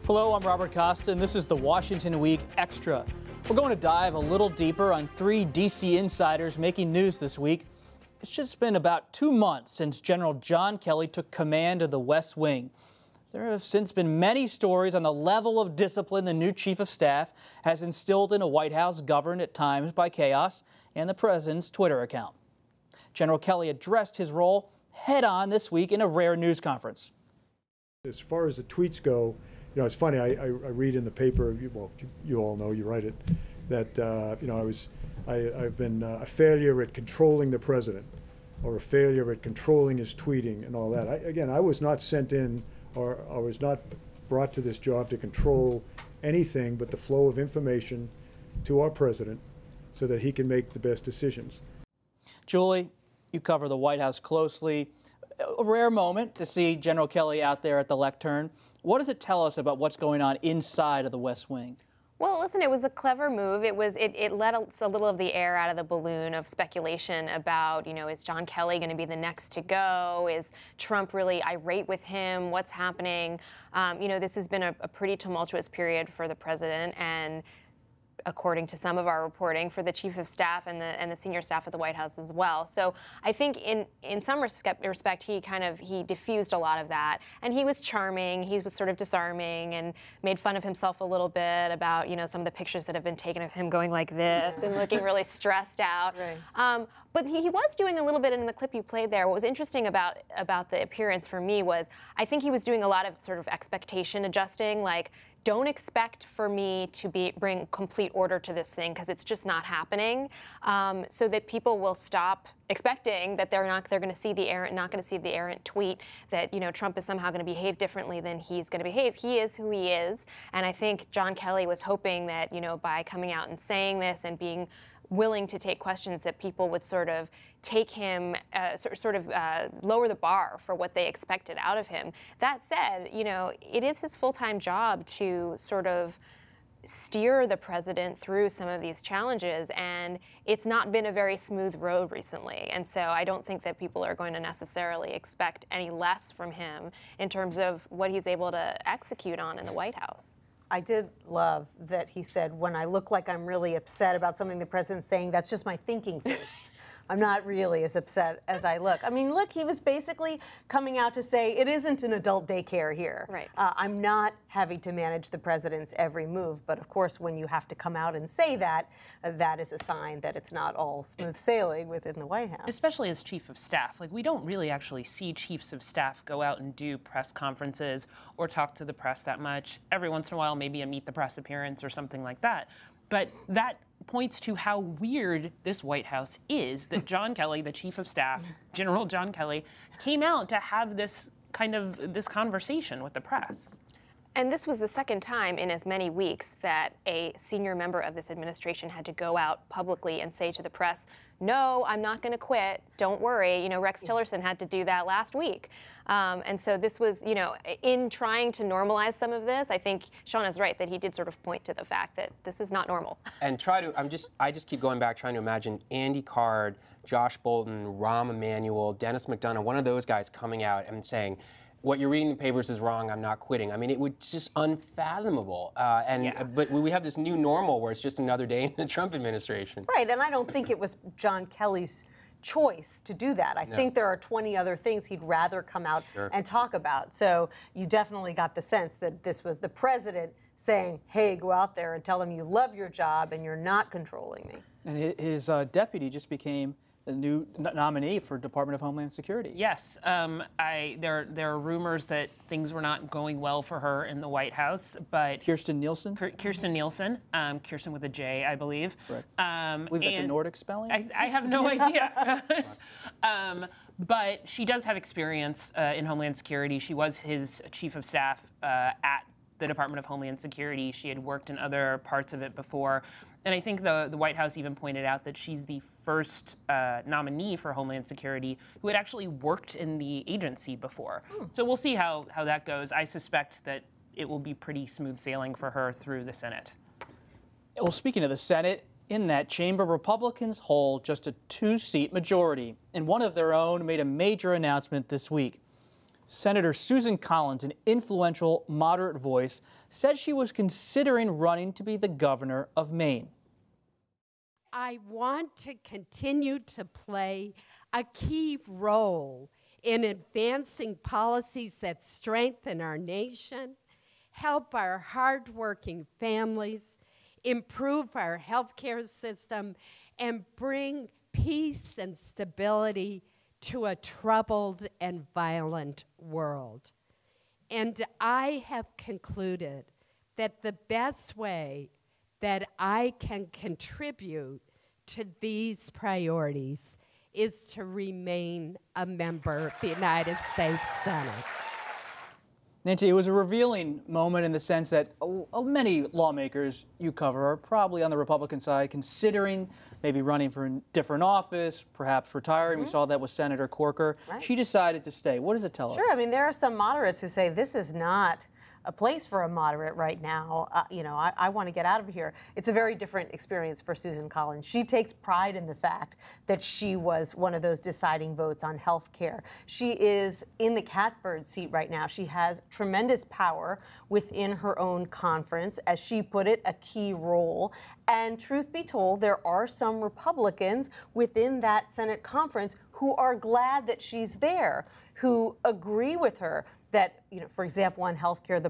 Hello, I'm Robert Costa, and this is the Washington Week Extra. We're going to dive a little deeper on 3 D.C. insiders making news this week. It's just been about 2 months since General John Kelly took command of the West Wing. There have since been many stories on the level of discipline the new chief of staff has instilled in a White House governed at times by chaos and the president's Twitter account. General Kelly addressed his role head-on this week in a rare news conference. As far as the tweets go, you know, it's funny, I read in the paper, you all know, you write it, that, you know, I've been a failure at controlling the president, or a failure at controlling his tweeting and all that. Again, I was not sent in, or I was not brought to this job to control anything but the flow of information to our president so that he can make the best decisions. Julie, you cover the White House closely. A rare moment to see General Kelly out there at the lectern. What does it tell us about what's going on inside of the West Wing? Well, listen, it was a clever move. It let a little of the air out of the balloon of speculation about, you know, is John Kelly going to be the next to go? Is Trump really irate with him? What's happening? You know, this has been a pretty tumultuous period for the president, and according to some of our reporting, for the chief of staff and the senior staff at the White House as well. So I think in some respect he diffused a lot of that, and he was charming. He was sort of disarming and made fun of himself a little bit about, you know, some of the pictures that have been taken of him going like this and looking really stressed out. Right. But he was doing a little bit in the clip you played there. What was interesting about the appearance for me was I think he was doing a lot of sort of expectation adjusting, like, don't expect for me to bring complete order to this thing because it's just not happening, so that people will stop expecting that they're going to see the errant tweet that, you know, Trump is somehow going to behave differently than he's going to behave. He is who he is, and I think John Kelly was hoping that, you know, by coming out and saying this and being willing to take questions, that people would sort of take him, lower the bar for what they expected out of him. That said, you know, it is his full-time job to sort of steer the president through some of these challenges, and it's not been a very smooth road recently. And so I don't think that people are going to necessarily expect any less from him in terms of what he's able to execute on in the White House. I did love that he said, when I look like I'm really upset about something the president's saying, that's just my thinking face. I'm not really as upset as I look. I mean, look, he was basically coming out to say it isn't an adult daycare here. Right. I'm not having to manage the president's every move. But of course, when you have to come out and say that, that is a sign that it's not all smooth sailing within the White House. Especially as chief of staff. Like, we don't really actually see chiefs of staff go out and do press conferences or talk to the press that much. Every once in a while, maybe a meet the press appearance or something like that. But that points to how weird this White House is, that John Kelly, the chief of staff, General John Kelly, came out to have this conversation with the press. And this was the second time in as many weeks that a senior member of this administration had to go out publicly and say to the press, no, I'm not going to quit. Don't worry. You know, Rex Tillerson had to do that last week. And so this was, you know, in trying to normalize some of this, I think Sean is right that he did sort of point to the fact that this is not normal. And I just keep going back trying to imagine Andy Card, Josh Bolton, Rahm Emanuel, Dennis McDonough, one of those guys coming out and saying, what you're reading in the papers is wrong, I'm not quitting. I mean, it was just unfathomable. But we have this new normal where it's just another day in the Trump administration. Right, and I don't think it was John Kelly's choice to do that. I think there are 20 other things he'd rather come out and talk about. So you definitely got the sense that this was the president saying, hey, go out there and tell them you love your job and you're not controlling me. And his deputy just became the new nominee for Department of Homeland Security. Yes, there are rumors that things were not going well for her in the White House, but Kirstjen Nielsen? Kirstjen Nielsen, Kirsten with a J, I believe. Correct. I believe that's a Nordic spelling? I have no idea. But she does have experience in Homeland Security. She was his chief of staff at the Department of Homeland Security. She had worked in other parts of it before. And I think the White House even pointed out that she's the first nominee for Homeland Security who had actually worked in the agency before. So we'll see how that goes. I suspect that it will be pretty smooth sailing for her through the Senate. Well, speaking of the Senate, in that chamber, Republicans hold just a 2-seat majority, and one of their own made a major announcement this week. Senator Susan Collins, an influential moderate voice, said she was considering running to be the governor of Maine. I want to continue to play a key role in advancing policies that strengthen our nation, help our hardworking families, improve our healthcare system, and bring peace and stability to a troubled and violent world. And I have concluded that the best way that I can contribute to these priorities is to remain a member of the United States Senate. Nancy, it was a revealing moment in the sense that many lawmakers you cover are probably on the Republican side considering maybe running for a different office, perhaps retiring. We saw that with Senator Corker. Right. She decided to stay. What does it tell us? Sure. I mean, there are some moderates who say this is not a place for a moderate right now. I want to get out of here. It's a very different experience for Susan Collins. She takes pride in the fact that she was one of those deciding votes on health care. She is in the catbird seat right now. She has tremendous power within her own conference, as she put it, a key role. And truth be told, there are some Republicans within that Senate conference who are glad that she's there, who agree with her that, for example, on healthcare, the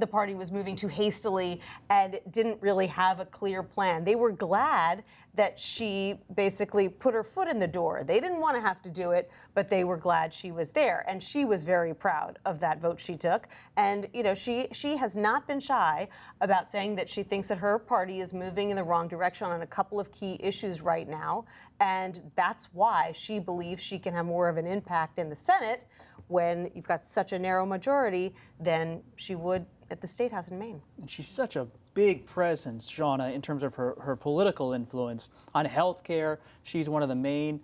party was moving too hastily and didn't really have a clear plan. They were glad that she basically put her foot in the door. They didn't want to have to do it, but they were glad she was there. And she was very proud of that vote she took. And, she has not been shy about saying that she thinks that her party is moving in the wrong direction on a couple of key issues right now. And that's why she believes she can have more of an impact in the Senate when you've got such a narrow majority than she would at the State House in Maine. And she's such a big presence, Shauna, in terms of her political influence on health care. She's one of the main,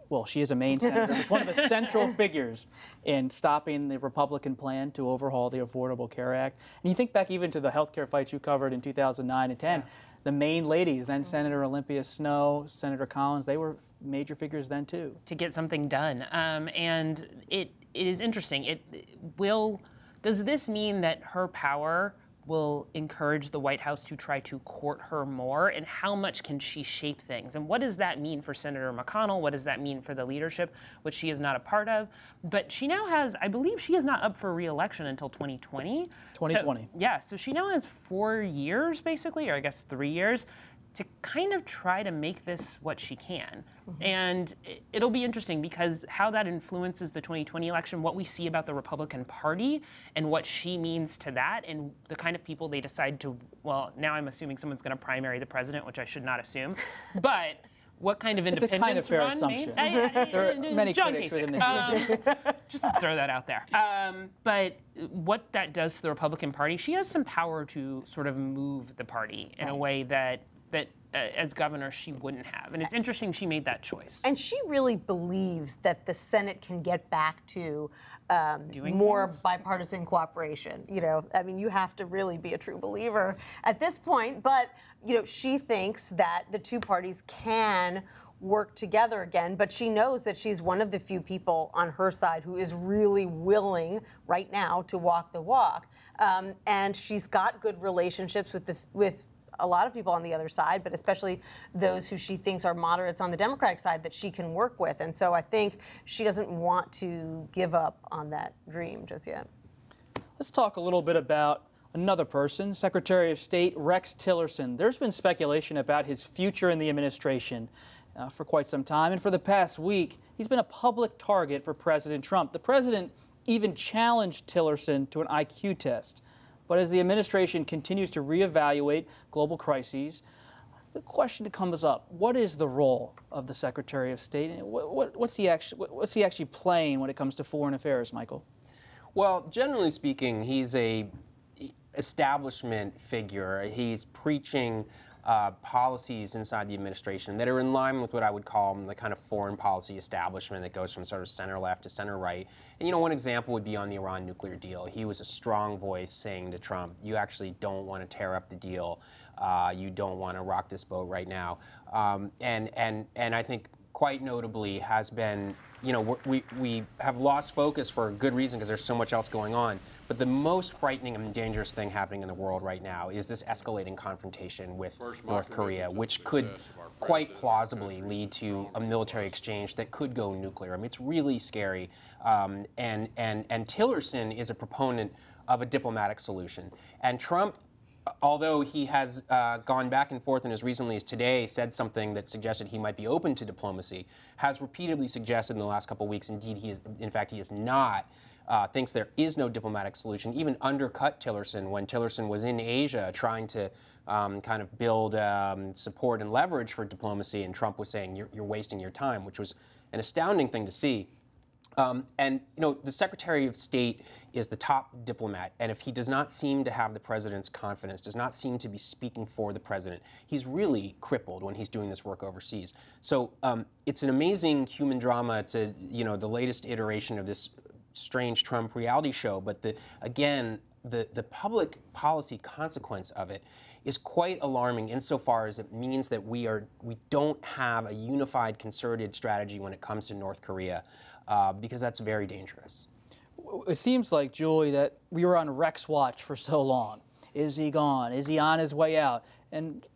well, she is a Maine senator. She's one of the central figures in stopping the Republican plan to overhaul the Affordable Care Act. And you think back even to the health care fights you covered in 2009 and 10. The Maine ladies, then Senator Olympia Snowe, Senator Collins, they were major figures then too. To get something done. And it is interesting. Does this mean that her power will encourage the White House to try to court her more? And how much can she shape things? And what does that mean for Senator McConnell? What does that mean for the leadership, which she is not a part of? But she now has, I believe she is not up for re-election until 2020. 2020. So she now has 4 years, basically, or I guess 3 years, to kind of try to make this what she can. And it'll be interesting because how that influences the 2020 election, what we see about the Republican Party and what she means to that and the kind of people they decide to, well, now I'm assuming someone's going to primary the president, which I should not assume, but what kind of independents It's a kind of fair run? assumption. There are many John critics Kasich. within the Just to throw that out there. But what that does to the Republican Party, she has some power to sort of move the party in a way that as governor she wouldn't have. And it's interesting she made that choice. And she really believes that the Senate can get back to more bipartisan cooperation. I mean, you have to really be a true believer at this point. But, she thinks that the two parties can work together again, but she knows that she's one of the few people on her side who is really willing right now to walk the walk. And she's got good relationships with a lot of people on the other side, but especially those who she thinks are moderates on the Democratic side that she can work with. And so I think she doesn't want to give up on that dream just yet. Let's talk a little bit about another person, Secretary of State Rex Tillerson. There's been speculation about his future in the administration for quite some time. And for the past week, he's been a public target for President Trump. The president even challenged Tillerson to an IQ test. But as the administration continues to reevaluate global crises, the question comes up: what is the role of the Secretary of State, and what's he actually playing when it comes to foreign affairs, Michael? Well, generally speaking, he's a establishment figure. He's preaching policies inside the administration that are in line with what I would call the kind of foreign policy establishment that goes from sort of center left to center right. And one example would be on the Iran nuclear deal. He was a strong voice saying to Trump, you actually don't want to tear up the deal. You don't want to rock this boat right now. And I think quite notably has been, you know, we have lost focus for a good reason because there's so much else going on. But the most frightening and dangerous thing happening in the world right now is this escalating confrontation with North Korea, which could quite plausibly lead to a military exchange that could go nuclear. I mean, it's really scary. And Tillerson is a proponent of a diplomatic solution. And Trump, although he has gone back and forth and as recently as today said something that suggested he might be open to diplomacy, has repeatedly suggested in the last couple of weeks, indeed, in fact, he is not, thinks there is no diplomatic solution, even undercut Tillerson when Tillerson was in Asia trying to kind of build support and leverage for diplomacy, and Trump was saying, you're wasting your time, which was an astounding thing to see. And, you know, the Secretary of State is the top diplomat, and if he does not seem to have the president's confidence, does not seem to be speaking for the president, he's really crippled when he's doing this work overseas. So it's an amazing human drama. It's a, you know, the latest iteration of this strange Trump reality show, but again, the public policy consequence of it is quite alarming insofar as it means that we don't have a unified, concerted strategy when it comes to North Korea. Because that's very dangerous. It seems like, Julie, that we were on Rex watch for so long. Is he gone? Is he on his way out? And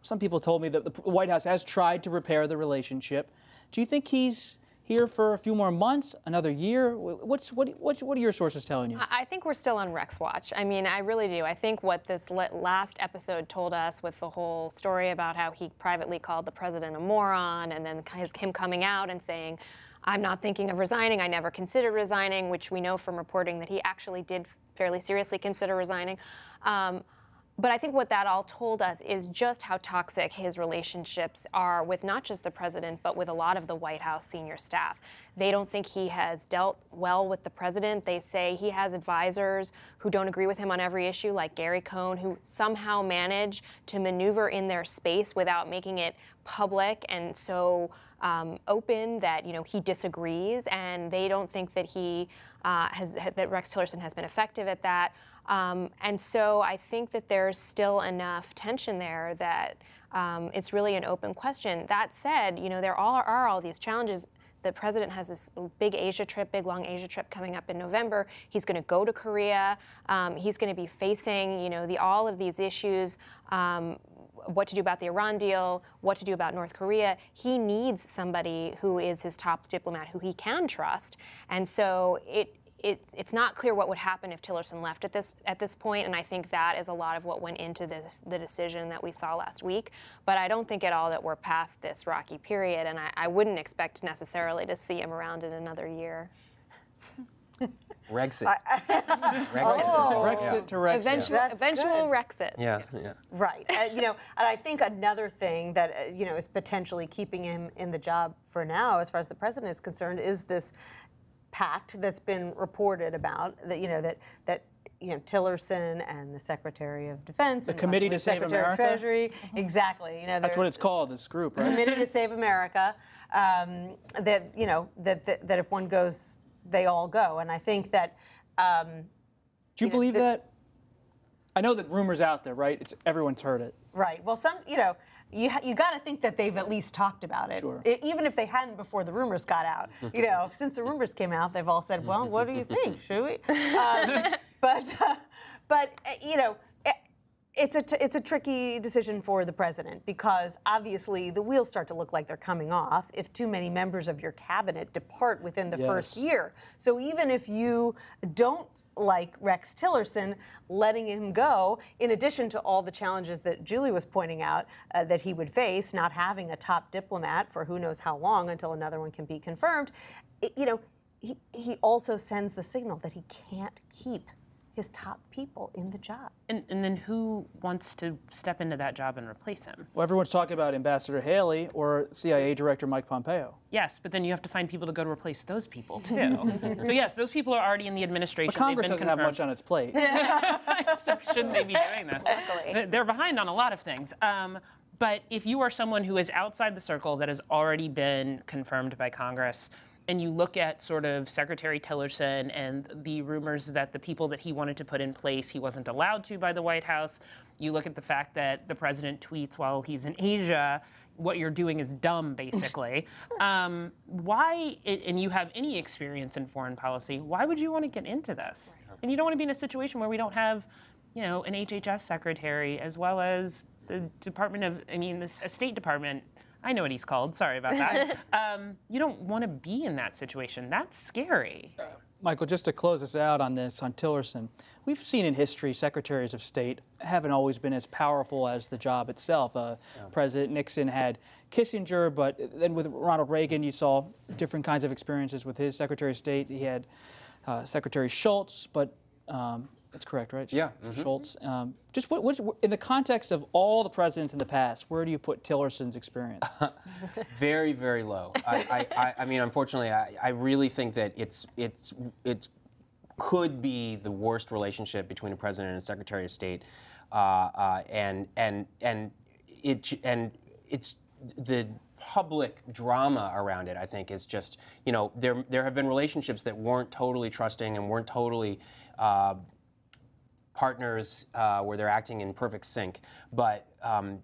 some people told me that the White House has tried to repair the relationship. Do you think he's here for a few more months, another year? What are your sources telling you? I think we're still on Rex watch. I mean, I really do. I think what this last episode told us with the whole story about how he privately called the president a moron, and then him coming out and saying, I'm not thinking of resigning, I never considered resigning, which we know from reporting that he actually did fairly seriously consider resigning. But I think what that all told us is just how toxic his relationships are with not just the president, but with a lot of the White House senior staff. They don't think he has dealt well with the president. They say he has advisors who don't agree with him on every issue, like Gary Cohn, who somehow manage to maneuver in their space without making it public and so open that, you know, he disagrees, and they don't think that that Rex Tillerson has been effective at that. And so I think that there's still enough tension there that it's really an open question. That said, you know, there are all these challenges. The president has this big long Asia trip coming up in November. He's going to go to Korea. He's going to be facing, you know, all of these issues. What to do about the Iran deal, what to do about North Korea. He needs somebody who is his top diplomat, who he can trust. And so it's not clear what would happen if Tillerson left at this point, and I think that is a lot of what went into the decision that we saw last week. But I don't think at all that we're past this rocky period, and I wouldn't expect necessarily to see him around in another year. Brexit. Brexit to Rexit. Eventual Rexit. Yeah, Yes. yeah. Right. You know, and I think another thing that you know is potentially keeping him in the job for now, as far as the president is concerned, is this pact that's been reported about that Tillerson and the Secretary of Defense, The and Committee to Save Secretary America? of Treasury, exactly. You know, That's what it's called, this group, right? Committee to Save America. That you know that if one goes, they all go, and I think that. Do you believe that? I know that rumor's out there, right? Everyone's heard it. Right. Well, you got to think that they've at least talked about it. Sure. Even if they hadn't before the rumors got out. You know, since the rumors came out, they've all said, "Well, what do you think? Should we?" But you know, it's a tricky decision for the president because obviously the wheels start to look like they're coming off if too many members of your cabinet depart within the first year. So even if you don't like Rex Tillerson, letting him go, in addition to all the challenges that Julie was pointing out that he would face, not having a top diplomat for who knows how long until another one can be confirmed, you know, he also sends the signal that he can't keep his top people in the job. And then who wants to step into that job and replace him? Well, everyone's talking about Ambassador Haley or CIA Director Mike Pompeo. Yes, but then you have to find people to go to replace those people, too. So yes, those people are already in the administration. But Congress They've been doesn't have much on its plate. So shouldn't they be doing this? Luckily. They're behind on a lot of things. But if you are someone who is outside the circle that has already been confirmed by Congress, and you look at sort of Secretary Tillerson and the rumors that the people that he wanted to put in place, he wasn't allowed to by the White House. You look at the fact that the president tweets while he's in Asia. what you're doing is dumb, basically. Why, and you have any experience in foreign policy, why would you want to get into this? And you don't want to be in a situation where we don't have, you know, an HHS secretary as well as the Department of, the State Department. I know what he's called. Sorry about that. You don't want to be in that situation. That's scary. Michael, just to close us out on this, on Tillerson, we've seen in history secretaries of state haven't always been as powerful as the job itself. President Nixon had Kissinger, but then with Ronald Reagan, you saw different kinds of experiences with his Secretary of State. He had Secretary Schultz, but that's correct, right? Yeah. Schultz. Just what, in the context of all the presidents in the past, where do you put Tillerson's experience? Very, very low. I mean, unfortunately, I really think that it's could be the worst relationship between a president and a Secretary of State, and it's the public drama around it. I think is just, you know, there have been relationships that weren't totally trusting and weren't totally partners where they're acting in perfect sync, but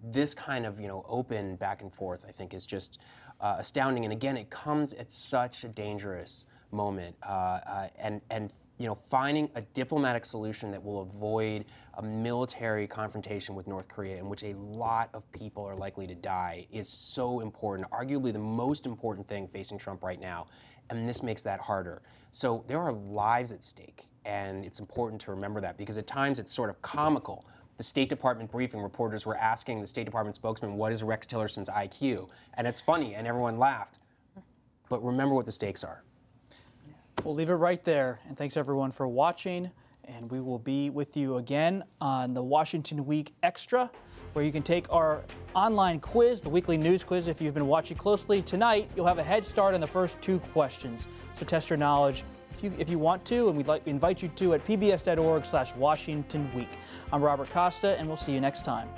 this kind of, you know, open back and forth, I think, is just astounding. And again, it comes at such a dangerous moment, and you know, finding a diplomatic solution that will avoid a military confrontation with North Korea, in which a lot of people are likely to die, is so important. Arguably the most important thing facing Trump right now, and this makes that harder. So there are lives at stake. And it's important to remember that, because at times it's sort of comical. The State Department briefing reporters were asking the State Department spokesman, what is Rex Tillerson's IQ? And it's funny, and everyone laughed. But remember what the stakes are. We'll leave it right there. And thanks, everyone, for watching. And we will be with you again on the Washington Week Extra, where you can take our online quiz, the weekly news quiz, if you've been watching closely. Tonight, you'll have a head start on the first 2 questions. So test your knowledge if you want to, and we'd like to invite you to at pbs.org/WashingtonWeek. I'm Robert Costa, and we'll see you next time.